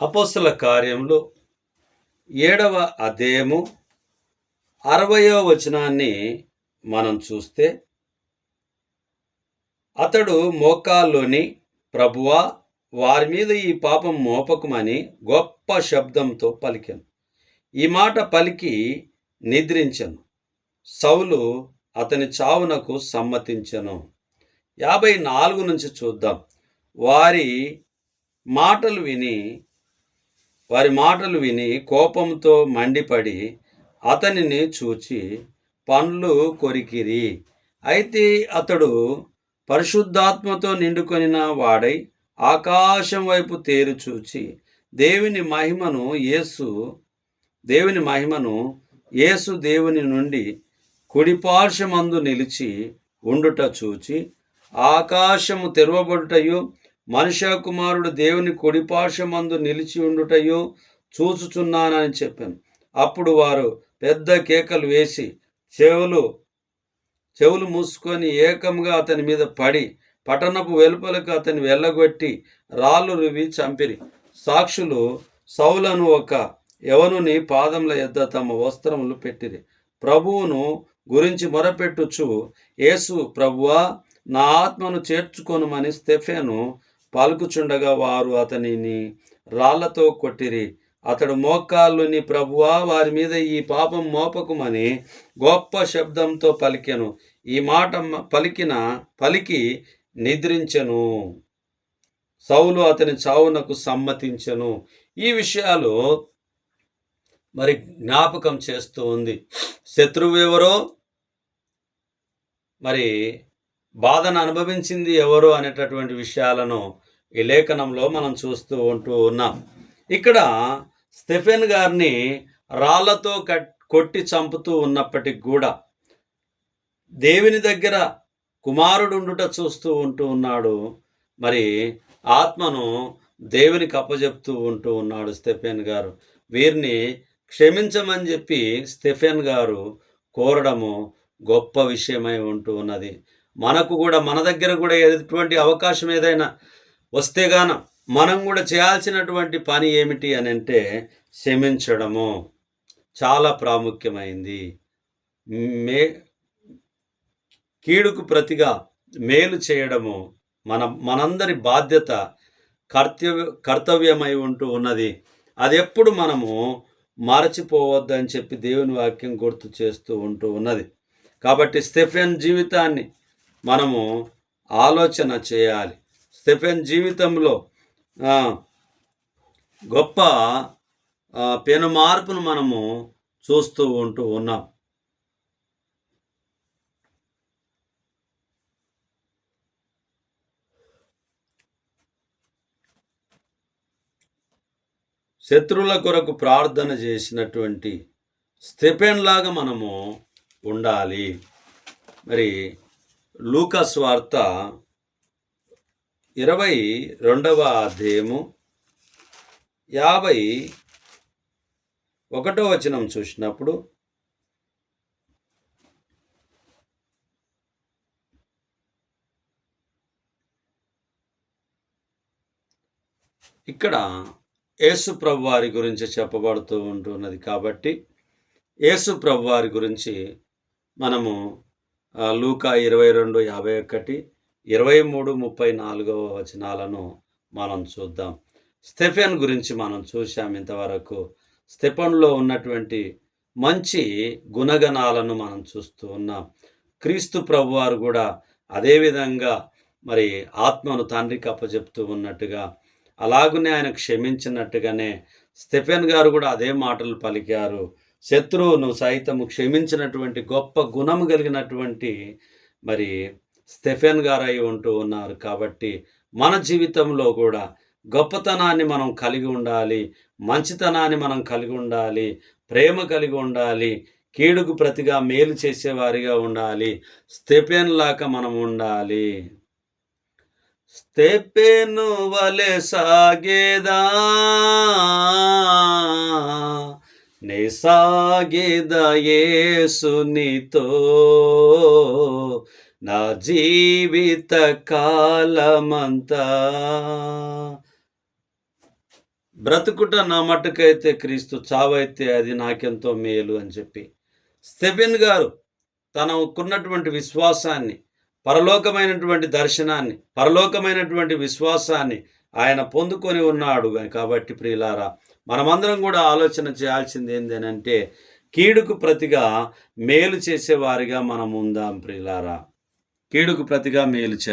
అపోస్తల కార్యములు 7వ అధ్యాయము 60వ వచనాన్ని మనం చూస్తే, అతడు మోకాల్లోని, ప్రభువా, వారి మీద ఈ పాపం మోపకుమని గొప్ప శబ్దంతో పలికెను. ఈ మాట పలికి నిద్రించెను. సౌలు అతని చావునకు సమ్మతించెను. 54 నుంచి చూద్దాం. వారి మాటలు విని కోపంతో మండిపడి అతనిని చూచి పండ్లు కొరికిరి. అయితే అతడు పరిశుద్ధాత్మతో నిండుకొనిన వాడై ఆకాశం వైపు తేరు చూచి దేవుని మహిమను యేసు దేవుని నుండి కుడిపార్శ్వమందు నిలిచి ఉండుట చూచి, ఆకాశము తెరవబడుటయు మనుష్య కుమారుడు దేవుని కుడిపార్శ్వమందు నిలిచి ఉండుటయు చూచుచున్నానని చెప్పాను. అప్పుడు వారు పెద్ద కేకలు వేసి చెవులు మూసుకొని ఏకంగా అతని మీద పడి పట్టణపు వెలుపలకు అతని వెళ్ళగొట్టి రాళ్ళు రువి చంపిరి. సాక్షులు సౌలను ఒక యవనుని పాదముల యొద్ద తమ వస్త్రములు పెట్టిరి. ప్రభువును గురించి మొరపెట్టుచు, యేసు, ప్రభువా, నా ఆత్మను చేర్చుకొనుమని స్టెఫెను పలుకుచుండగా వారు అతనిని రాళ్లతో కొట్టిరి. అతడు మోకాళ్ళుని, ప్రభువా, వారి మీద ఈ పాపం మోపకుమని గొప్ప శబ్దంతో పలికెను. ఈ మాట పలికి నిద్రించెను. సౌలు అతని చావునకు సమ్మతించెను. ఈ విషయాలు మరి జ్ఞాపకం చేస్తూ ఉంది. శత్రువు ఎవరో, మరి బాధను అనుభవించింది ఎవరు అనేటటువంటి విషయాలను ఈ లేఖనంలో మనం చూస్తూ ఉన్నాం. ఇక్కడ స్టెఫెన్ గారిని రాళ్లతో కొట్టి చంపుతూ ఉన్నప్పటికి కూడా దేవుని దగ్గర కుమారుడు ఉండుట చూస్తూ ఉన్నాడు. మరి ఆత్మను దేవునికి అప్పజెప్తూ ఉన్నాడు స్టెఫెన్ గారు. వీరిని క్షమించమని చెప్పి స్టెఫెన్ గారు కోరడము గొప్ప విషయమై ఉన్నది. మనకు కూడా, మన దగ్గర కూడా ఎటువంటి అవకాశం ఏదైనా వస్తే గాన మనం కూడా చేయాల్సినటువంటి పని ఏమిటి అని అంటే క్షమించడము చాలా ప్రాముఖ్యమైంది. కీడుకు ప్రతిగా మేలు చేయడము మనందరి బాధ్యత, కర్తవ్యమై ఉన్నది. అది ఎప్పుడు మనము మరచిపోవద్దని చెప్పి దేవుని వాక్యం గుర్తు చేస్తూ ఉన్నది. కాబట్టి స్టెఫెన్ జీవితాన్ని మనము ఆలోచన చేయాలి. స్టెఫెన్ జీవితంలో గొప్ప పెను మార్పును మనము చూస్తూ ఉన్నాం. శత్రువుల కొరకు ప్రార్థన చేసినటువంటి స్టెఫెన్ లాగా మనము ఉండాలి. మరి లూకా సువార్త 22వ అధ్యాయము 51వ వచనం చూసినప్పుడు, ఇక్కడ యేసు ప్రభు వారి గురించి చెప్పబడుతూ ఉంటున్నది. కాబట్టి యేసు ప్రభు వారి గురించి మనము లూకా 22:51, 23:34 వచనాలను మనం చూద్దాం. స్టెఫెన్ గురించి మనం చూసాం ఇంతవరకు. స్టెఫెన్లో ఉన్నటువంటి మంచి గుణగణాలను మనం చూస్తూ ఉన్నాం. క్రీస్తు ప్రభువారు కూడా అదేవిధంగా మరి ఆత్మను తండ్రికి అప్పచెప్తూ ఉన్నట్టుగా, అలాగునే ఆయన క్షమించినట్టుగానే స్టెఫెన్ గారు కూడా అదే మాటలు పలికారు. శత్రువును సైతము క్షమించినటువంటి గొప్ప గుణము కలిగినటువంటి మరి స్టెఫెన్ గారు అయి ఉన్నారు. కాబట్టి మన జీవితంలో కూడా గొప్పతనాన్ని మనం కలిగి ఉండాలి, మంచితనాన్ని మనం కలిగి ఉండాలి, ప్రేమ కలిగి ఉండాలి, కీడుకు ప్రతిగా మేలు చేసేవారిగా ఉండాలి. స్టెఫెన్ లాగా మనం ఉండాలి. స్టెఫెను వలె సాగేదా, నే సాగేదా యేసునితో, నా జీవిత కాలమంతా. బ్రతుకుట నా మట్టుకైతే క్రీస్తు, చావైతే అది నాకెంతో మేలు అని చెప్పి స్టెఫెన్ గారు తనకున్నటువంటి విశ్వాసాన్ని, పరలోకమైనటువంటి దర్శనాన్ని, పరలోకమైనటువంటి విశ్వాసాన్ని ఆయన పొందుకొని ఉన్నాడు. కాబట్టి ప్రియులారా, మనమందరం కూడా ఆలోచన చేయాల్సింది ఏంటంటే, కీడుకు ప్రతిగా మేలు చేసేవారిగా మనం ఉందాం ప్రియులారా. కీడుకు ప్రతిగా మేలు చేద్దాం.